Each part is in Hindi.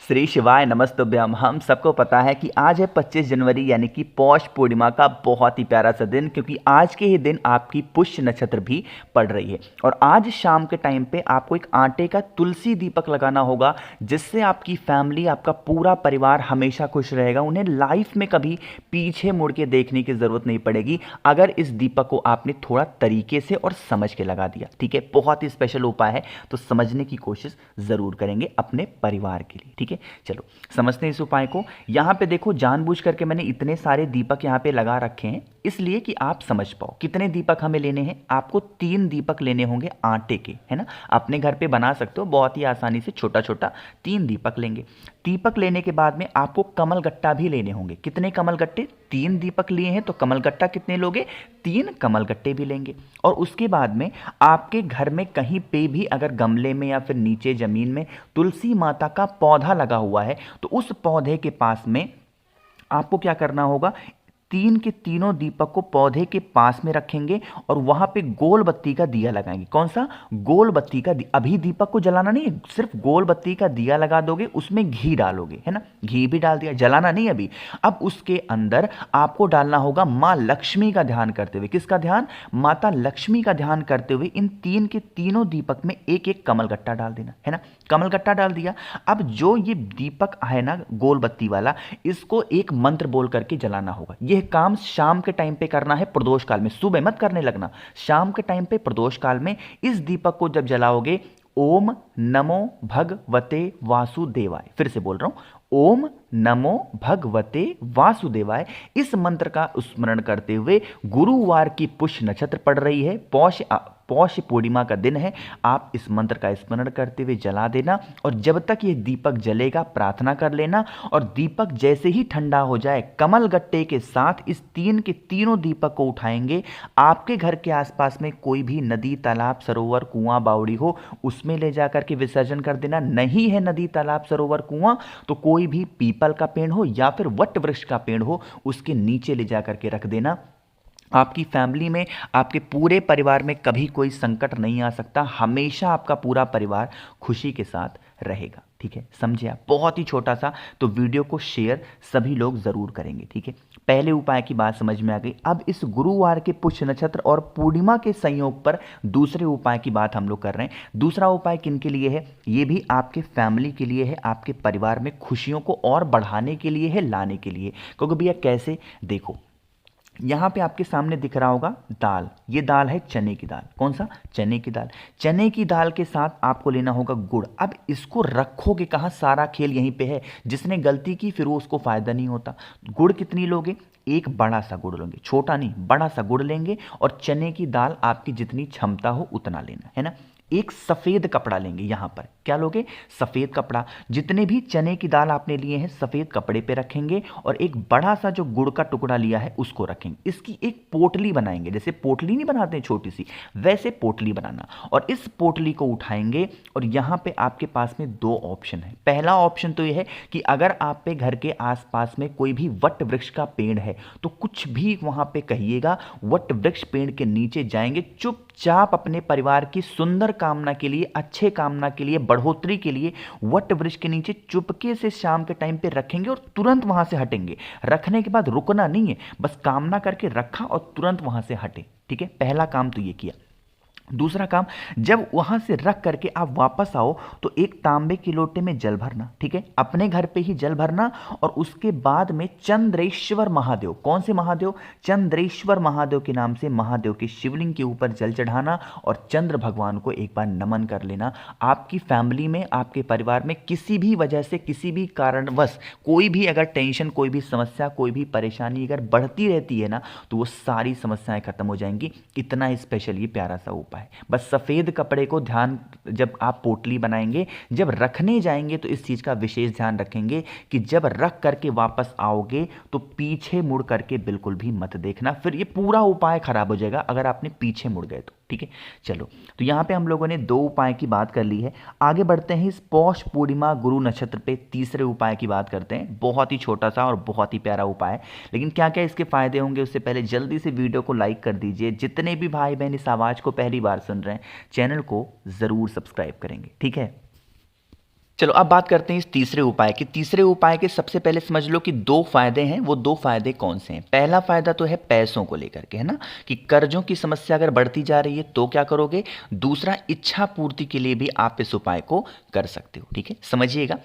श्री शिवाय नमस्तुभ्यम। हम सबको पता है कि आज है 25 जनवरी यानी कि पौष पूर्णिमा का बहुत ही प्यारा सा दिन, क्योंकि आज के ही दिन आपकी पुष्य नक्षत्र भी पड़ रही है। और आज शाम के टाइम पे आपको एक आटे का तुलसी दीपक लगाना होगा, जिससे आपकी फैमिली, आपका पूरा परिवार हमेशा खुश रहेगा। उन्हें लाइफ में कभी पीछे मुड़ के देखने की ज़रूरत नहीं पड़ेगी अगर इस दीपक को आपने थोड़ा तरीके से और समझ के लगा दिया। ठीक है, बहुत ही स्पेशल उपाय है, तो समझने की कोशिश ज़रूर करेंगे अपने परिवार के लिए। ठीक है, चलो समझते हैं इस उपाय को। यहां पे देखो, जानबूझ करके मैंने इतने सारे दीपक यहां पे लगा रखे हैं, इसलिए कि आप समझ पाओ कितने दीपक हमें लेने हैं। आपको 3 दीपक लेने होंगे आटे के, है ना। अपने घर पे बना सकते हो बहुत ही आसानी से, छोटा छोटा 3 दीपक लेंगे। दीपक लेने के बाद में आपको कमल गट्टा भी लेने होंगे। कितने कमल गट्टे? 3 दीपक लिए हैं तो कमल गट्टा कितने लोगे? 3 कमल गट्टे भी लेंगे। और उसके बाद में आपके घर में कहीं पे भी अगर गमले में या फिर नीचे जमीन में तुलसी माता का पौधा लगा हुआ है, तो उस पौधे के पास में आपको क्या करना होगा, 3 के तीनों दीपक को पौधे के पास में रखेंगे और वहां पे गोल बत्ती का दिया लगाएंगे। कौन सा? गोल बत्ती का दिया। अभी दीपक को जलाना नहीं है, सिर्फ गोल बत्ती का दिया लगा दोगे, उसमें घी डालोगे, है ना। घी भी डाल दिया, जलाना नहीं अभी। अब उसके अंदर आपको डालना होगा माँ लक्ष्मी का ध्यान करते हुए। किसका ध्यान? माता लक्ष्मी का ध्यान करते हुए इन 3 के तीनों दीपक में एक एक कमल गट्टा डाल देना, है ना। कमल गट्टा डाल दिया। अब जो ये दीपक है ना गोल बत्ती वाला, इसको एक मंत्र बोल करके जलाना होगा। यह काम शाम के टाइम पे करना है, प्रदोष काल में। सुबह मत करने लगना, शाम के टाइम पे प्रदोष काल में इस दीपक को जब जलाओगे, ओम नमो भगवते वासुदेवाय, फिर से बोल रहा हूं, ओम नमो भगवते वासुदेवाय, इस मंत्र का स्मरण करते हुए, गुरुवार की पुष्य नक्षत्र पड़ रही है, पौष पूर्णिमा का दिन है, आप इस मंत्र का स्मरण करते हुए जला देना। और जब तक ये दीपक जलेगा प्रार्थना कर लेना। और दीपक जैसे ही ठंडा हो जाए, कमल गट्टे के साथ इस 3 के तीनों दीपक को उठाएंगे। आपके घर के आसपास में कोई भी नदी, तालाब, सरोवर, कुआं, बावड़ी हो, उसमें ले जाकर के विसर्जन कर देना। नहीं है नदी, तालाब, सरोवर, कुआं, तो कोई भी पीपल का पेड़ हो या फिर वट वृक्ष का पेड़ हो, उसके नीचे ले जाकर के रख देना। आपकी फैमिली में, आपके पूरे परिवार में कभी कोई संकट नहीं आ सकता। हमेशा आपका पूरा परिवार खुशी के साथ रहेगा। ठीक है, समझे आप? बहुत ही छोटा सा, तो वीडियो को शेयर सभी लोग जरूर करेंगे। ठीक है, पहले उपाय की बात समझ में आ गई। अब इस गुरुवार के पुष्य नक्षत्र और पूर्णिमा के संयोग पर दूसरे उपाय की बात हम लोग कर रहे हैं। दूसरा उपाय किन के लिए है? ये भी आपके फैमिली के लिए है, आपके परिवार में खुशियों को और बढ़ाने के लिए है, लाने के लिए। क्योंकि भैया कैसे? देखो, यहां पे आपके सामने दिख रहा होगा दाल। ये दाल है चने की दाल। कौन सा? चने की दाल। चने की दाल के साथ आपको लेना होगा गुड़। अब इसको रखोगे कहां? सारा खेल यहीं पे है। जिसने गलती की फिर वो उसको फायदा नहीं होता। गुड़ कितनी लोगे? एक बड़ा सा गुड़ लेंगे, छोटा नहीं, बड़ा सा गुड़ लेंगे। और चने की दाल आपकी जितनी क्षमता हो उतना लेना, है ना। एक सफेद कपड़ा लेंगे। यहां पर क्या लोगे? सफेद कपड़ा। जितने भी चने की दाल आपने लिए हैं सफेद कपड़े पे रखेंगे और एक बड़ा सा जो गुड़ का टुकड़ा लिया है उसको रखेंगे। इसकी एक पोटली बनाएंगे, जैसे पोटली नहीं बनाते हैं छोटी सी, वैसे पोटली बनाना। और इस पोटली को उठाएंगे और यहां पे आपके पास में 2 ऑप्शन है। पहला ऑप्शन तो यह है कि अगर आप पे घर के आसपास में कोई भी वट वृक्ष का पेड़ है तो कुछ भी वहां पे कहिएगा, वट वृक्ष पेड़ के नीचे जाएंगे, चुपचाप अपने परिवार की सुंदर कामना के लिए, अच्छे कामना के लिए, बढ़ोतरी के लिए वट वृक्ष के नीचे चुपके से शाम के टाइम पे रखेंगे और तुरंत वहां से हटेंगे। रखने के बाद रुकना नहीं है, बस कामना करके रखा और तुरंत वहां से हटे। ठीक है, पहला काम तो ये किया। दूसरा काम, जब वहां से रख करके आप वापस आओ तो एक तांबे के लोटे में जल भरना। ठीक है, अपने घर पे ही जल भरना। और उसके बाद में चंद्रेश्वर महादेव, कौन से महादेव? चंद्रेश्वर महादेव के नाम से महादेव के शिवलिंग के ऊपर जल चढ़ाना और चंद्र भगवान को एक बार नमन कर लेना। आपकी फैमिली में, आपके परिवार में किसी भी वजह से, किसी भी कारणवश कोई भी अगर टेंशन, कोई भी समस्या, कोई भी परेशानी अगर बढ़ती रहती है ना, तो वो सारी समस्याएं खत्म हो जाएंगी। इतना स्पेशल ये प्यारा सा उपाय। बस सफेद कपड़े को ध्यान, जब आप पोटली बनाएंगे, जब रखने जाएंगे तो इस चीज का विशेष ध्यान रखेंगे कि जब रख करके वापस आओगे तो पीछे मुड़ करके बिल्कुल भी मत देखना, फिर ये पूरा उपाय खराब हो जाएगा अगर आपने पीछे मुड़ गए तो। ठीक है, चलो, तो यहां पे हम लोगों ने 2 उपाय की बात कर ली है। आगे बढ़ते हैं, इस पौष पूर्णिमा गुरु नक्षत्र पे तीसरे उपाय की बात करते हैं। बहुत ही छोटा सा और बहुत ही प्यारा उपाय है, लेकिन क्या क्या इसके फायदे होंगे उससे पहले जल्दी से वीडियो को लाइक कर दीजिए। जितने भी भाई बहन इस आवाज को पहली बार सुन रहे हैं, चैनल को जरूर सब्सक्राइब करेंगे। ठीक है, चलो अब बात करते हैं इस तीसरे उपाय की। तीसरे उपाय के सबसे पहले समझ लो कि दो फायदे हैं। वो दो फायदे कौन से हैं? पहला फायदा तो है पैसों को लेकर के, है ना, कि कर्जों की समस्या अगर बढ़ती जा रही है तो क्या करोगे। दूसरा, इच्छा पूर्ति के लिए भी आप इस उपाय को कर सकते हो। ठीक है, समझिएगा।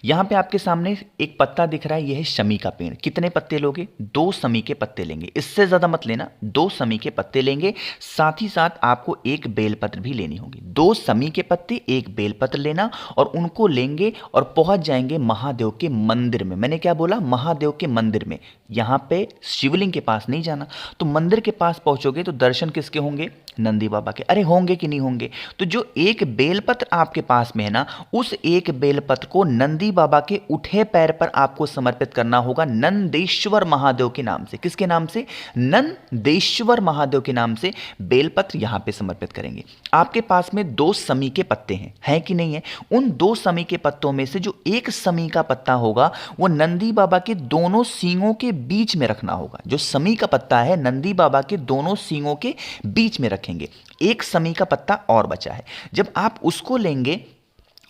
यहाँ पे आपके सामने एक पत्ता दिख रहा है, यह है शमी का पेड़। कितने पत्ते लोगे? 2 शमी के पत्ते लेंगे, इससे ज्यादा मत लेना। 2 शमी के पत्ते लेंगे, साथ ही साथ आपको एक बेलपत्र भी लेनी होगी। 2 शमी के पत्ते, एक बेलपत्र लेना और उनको लेंगे और पहुंच जाएंगे महादेव के मंदिर में। मैंने क्या बोला? महादेव के मंदिर में। यहां पे शिवलिंग के पास नहीं जाना। तो मंदिर के पास पहुंचोगे तो दर्शन किसके होंगे? नंदी बाबा के। अरे होंगे कि नहीं होंगे? तो जो एक बेलपत्र आपके पास में है ना, उस एक बेलपत्र को नंदी बाबा के उठे पैर पर आपको समर्पित करना होगा, नंदेश्वर महादेव के नाम से। किसके नाम से? नंदेश्वर महादेव के नाम से बेलपत्र यहां पे समर्पित करेंगे। आपके पास में 2 शमी के पत्ते हैं कि नहीं है? उन 2 शमी के पत्तों में से जो एक शमी का पत्ता होगा वो नंदी बाबा के दोनों सींगों के बीच में रखना होगा। जो शमी का पत्ता है नंदी बाबा के दोनों सींगों के बीच में रखेंगे। एक शमी का पत्ता और बचा है। जब आप उसको लेंगे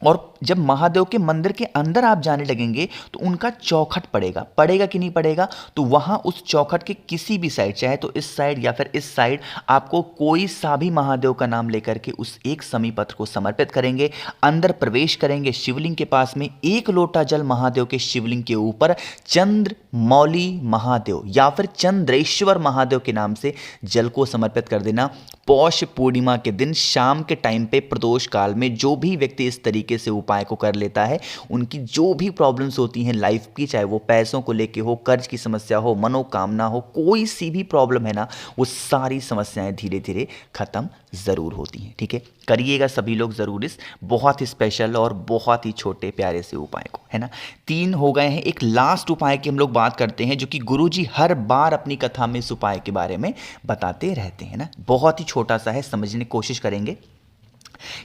और जब महादेव के मंदिर के अंदर आप जाने लगेंगे तो उनका चौखट पड़ेगा कि नहीं पड़ेगा? तो वहां उस चौखट के किसी भी साइड, चाहे तो इस साइड या फिर इस साइड, आपको कोई सा भी महादेव का नाम लेकर के उस एक शमी पत्र को समर्पित करेंगे। अंदर प्रवेश करेंगे शिवलिंग के पास में, 1 लोटा जल महादेव के शिवलिंग के ऊपर चंद्रमौली महादेव या फिर चंद्रेश्वर महादेव के नाम से जल को समर्पित कर देना। पौष पूर्णिमा के दिन शाम के टाइम पे प्रदोष काल में जो भी व्यक्ति इस तरीके से उपाय को कर लेता है, उनकी जो भी प्रॉब्लम्स होती हैं लाइफ की, चाहे वो पैसों को लेके हो, कर्ज की समस्या हो, मनोकामना हो, कोई सी भी प्रॉब्लम है ना, वो सारी समस्याएं धीरे धीरे खत्म जरूर होती हैं। ठीक है, करिएगा सभी लोग जरूर इस बहुत ही स्पेशल और बहुत ही छोटे प्यारे से उपाय को, है ना। 3 हो गए हैं। एक लास्ट उपाय की हम लोग बात करते हैं जो कि गुरुजी हर बार अपनी कथा में इस उपाय के बारे में बताते रहते हैं ना। बहुत ही छोटा सा है, समझने की कोशिश करेंगे।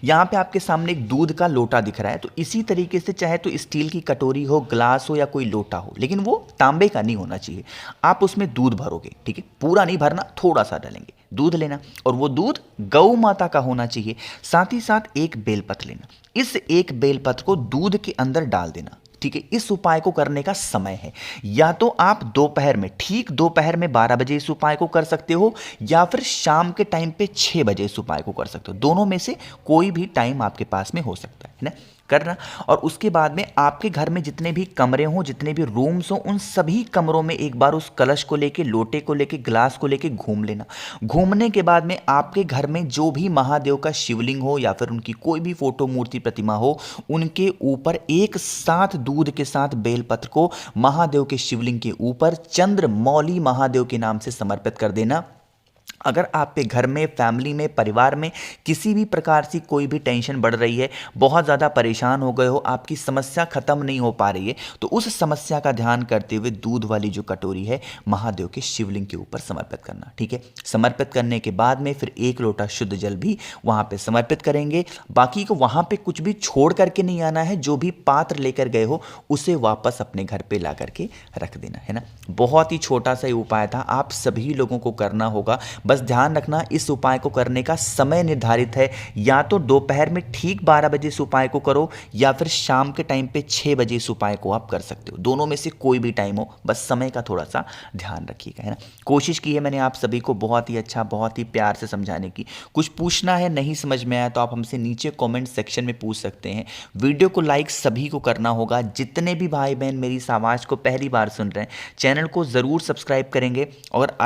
यहां पे आपके सामने एक दूध का लोटा दिख रहा है, तो इसी तरीके से चाहे तो स्टील की कटोरी हो, ग्लास हो या कोई लोटा हो, लेकिन वो तांबे का नहीं होना चाहिए। आप उसमें दूध भरोगे, ठीक है, पूरा नहीं भरना, थोड़ा सा डालेंगे, दूध लेना और वो दूध गौ माता का होना चाहिए। साथ ही साथ एक बेलपत्र लेना, इस एक बेलपत्र को दूध के अंदर डाल देना। ठीक है, इस उपाय को करने का समय है या तो आप दोपहर में, ठीक दोपहर में 12 बजे इस उपाय को कर सकते हो या फिर शाम के टाइम पे 6 बजे इस उपाय को कर सकते हो। दोनों में से कोई भी टाइम आपके पास में हो सकता है ना, करना। और उसके बाद में आपके घर में जितने भी कमरे हों, जितने भी रूम्स हों, उन सभी कमरों में एक बार उस कलश को लेके, लोटे को लेके, ग्लास को लेके घूम लेना। घूमने के बाद में आपके घर में जो भी महादेव का शिवलिंग हो या फिर उनकी कोई भी फोटो, मूर्ति, प्रतिमा हो, उनके ऊपर एक साथ दूध के साथ बेलपत्र को महादेव के शिवलिंग के ऊपर चंद्रमौली महादेव के नाम से समर्पित कर देना। अगर आपके घर में, फैमिली में, परिवार में किसी भी प्रकार से कोई भी टेंशन बढ़ रही है, बहुत ज़्यादा परेशान हो गए हो, आपकी समस्या खत्म नहीं हो पा रही है, तो उस समस्या का ध्यान करते हुए दूध वाली जो कटोरी है महादेव के शिवलिंग के ऊपर समर्पित करना। ठीक है, समर्पित करने के बाद में फिर 1 लोटा शुद्ध जल भी वहाँ पे समर्पित करेंगे। बाकी को वहाँ पे कुछ भी छोड़ करके नहीं आना है, जो भी पात्र लेकर गए हो उसे वापस अपने घर पे ला करके रख देना, है ना। बहुत ही छोटा सा उपाय था, आप सभी लोगों को करना होगा। बस ध्यान रखना, इस उपाय को करने का समय निर्धारित है, या तो दोपहर में ठीक 12 बजे इस उपाय को करो या फिर शाम के टाइम पे 6 बजे इस उपाय को आप कर सकते हो। दोनों में से कोई भी टाइम हो, बस समय का थोड़ा सा ध्यान रखिएगा, है ना। कोशिश की है मैंने आप सभी को बहुत ही अच्छा, बहुत ही प्यार से समझाने की। कुछ पूछना है, नहीं समझ में आया तो आप हमसे नीचे कॉमेंट सेक्शन में पूछ सकते हैं। वीडियो को लाइक सभी को करना होगा। जितने भी भाई बहन मेरी इस आवाज़ को पहली बार सुन रहे हैं, चैनल को ज़रूर सब्सक्राइब करेंगे। और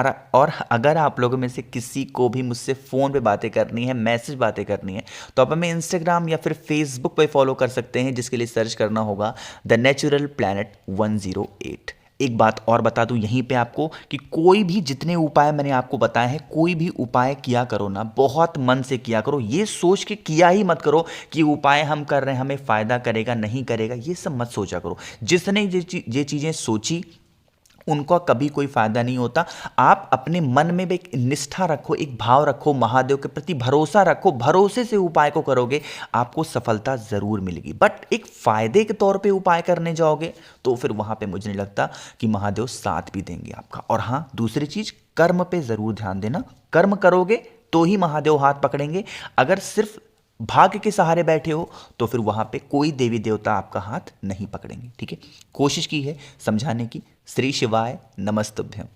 अगर आप लोगों में से किसी को भी मुझसे फ़ोन पे बातें करनी है, मैसेज बातें करनी है, तो आप हमें इंस्टाग्राम या फिर फेसबुक पे फॉलो कर सकते हैं, जिसके लिए सर्च करना होगा द नेचुरल प्लैनेट 108। एक बात और बता दूं यहीं पे आपको कि कोई भी, जितने उपाय मैंने आपको बताए हैं, कोई भी उपाय किया करो ना, बहुत मन से किया करो। ये सोच के किया ही मत करो कि उपाय हम कर रहे हैं हमें फ़ायदा करेगा नहीं करेगा, ये सब मत सोचा करो। जिसने ये चीज़ें सोची उनका कभी कोई फायदा नहीं होता। आप अपने मन में भी एक निष्ठा रखो, एक भाव रखो, महादेव के प्रति भरोसा रखो। भरोसे से उपाय को करोगे, आपको सफलता जरूर मिलेगी। बट एक फायदे के तौर पे उपाय करने जाओगे तो फिर वहां पे मुझे नहीं लगता कि महादेव साथ भी देंगे आपका। और हाँ, दूसरी चीज, कर्म पे जरूर ध्यान देना। कर्म करोगे तो ही महादेव हाथ पकड़ेंगे। अगर सिर्फ भाग्य के सहारे बैठे हो तो फिर वहां पे कोई देवी देवता आपका हाथ नहीं पकड़ेंगे। ठीक है, कोशिश की है समझाने की। श्री शिवाय नमस्तुभ्यम।